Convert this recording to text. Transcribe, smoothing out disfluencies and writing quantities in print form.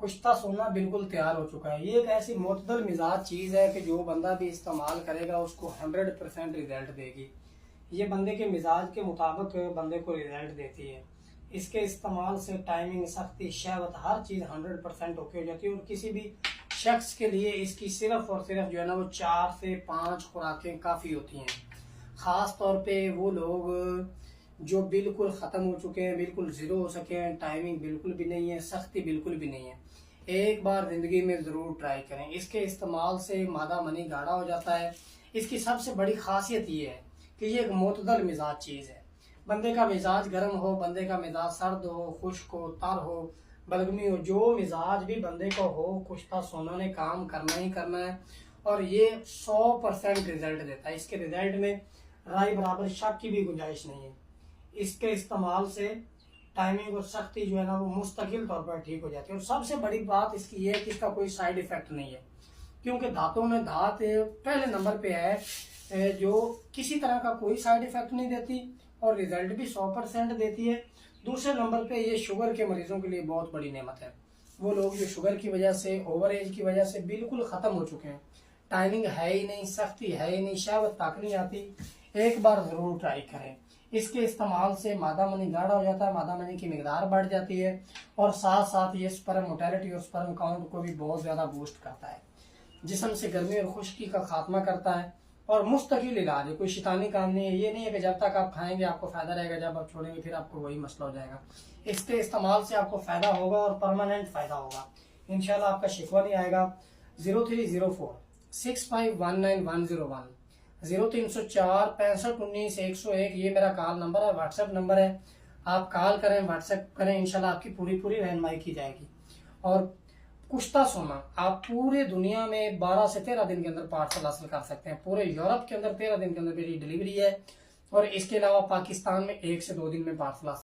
कुश्ता सोना बिल्कुल तैयार हो चुका है। ये एक ऐसी मुतदल मिजाज चीज़ है कि जो बंदा भी इस्तेमाल करेगा उसको 100% रिजल्ट देगी। ये बंदे के मिजाज के मुताबिक बंदे को रिजल्ट देती है। इसके इस्तेमाल से टाइमिंग, सख्ती, शहवत, हर चीज़ 100% ओके हो जाती है। और किसी भी शख्स के लिए इसकी सिर्फ और सिर्फ जो है ना वो 4 से 5 खुराकें काफ़ी होती हैं। ख़ास तौर पे वो लोग जो बिल्कुल ख़त्म हो चुके हैं, बिल्कुल ज़ीरो हो सके हैं, टाइमिंग बिल्कुल भी नहीं है, सख्ती बिल्कुल भी नहीं है, एक बार ज़िंदगी में ज़रूर ट्राई करें। इसके इस्तेमाल से मादा मनी गाढ़ा हो जाता है। इसकी सबसे बड़ी खासियत ये है कि ये एक मुतदल मिजाज चीज़ है। बंदे का मिजाज गर्म हो, बंदे का मिजाज सर्द हो, खुश्क हो, तर हो, बलगमी हो, जो मिजाज भी बंदे को हो, कुश्ता सोना ने काम करना ही करना है। और ये 100% रिजल्ट देता है। इसके रिजल्ट में राय बराबर शक की भी गुंजाइश नहीं है। इसके इस्तेमाल से टाइमिंग और सख्ती जो है ना वो मुस्तकिल तौर पर ठीक हो जाती है। और सबसे बड़ी बात इसकी ये है कि इसका कोई साइड इफेक्ट नहीं है, क्योंकि धातों में धात पहले नंबर पे है जो किसी तरह का कोई साइड इफेक्ट नहीं देती और रिजल्ट भी 100% देती है। दूसरे नंबर पे ये शुगर के मरीजों के लिए बहुत बड़ी नेमत है। वो लोग जो शुगर की वजह से, ओवर एज की वजह से बिल्कुल ख़त्म हो चुके हैं, टाइमिंग है ही नहीं, सख्ती है ही नहीं, शहवत तक नहीं आती, एक बार ज़रूर ट्राई करें। इसके इस्तेमाल से मादा मनी गाढ़ा हो जाता है, मादा मनी की मिकदार बढ़ जाती है और साथ साथ ये स्पर्म मोटेलिटी और स्पर्म काउंट को भी बहुत ज़्यादा बूस्ट करता है। जिस्म से गर्मी और खुश्की का खात्मा करता है और मुस्तकिल इलाज है, कोई शैतानी काम नहीं है। ये नहीं है कि जब तक आप खाएंगे आपको फ़ायदा रहेगा, जब आप छोड़ेंगे फिर आपको वही मसला हो जाएगा। इसके इस्तेमाल से आपको फ़ायदा होगा और परमानेंट फ़ायदा होगा। इंशाल्लाह आपका शिकवा नहीं आएगा। 0304 6519 101, 0304 6519 101 ये मेरा कॉल नंबर है, व्हाट्सएप नंबर है। आप कॉल करें, व्हाट्सएप करें, इंशाल्लाह आपकी पूरी रहनुमाई की जाएगी। और कुश्ता सोना आप पूरे दुनिया में 12 से 13 दिन के अंदर पार्सल हासिल कर सकते हैं। पूरे यूरोप के अंदर 13 दिन के अंदर मेरी डिलीवरी है और इसके अलावा पाकिस्तान में 1 से 2 दिन में पार्सल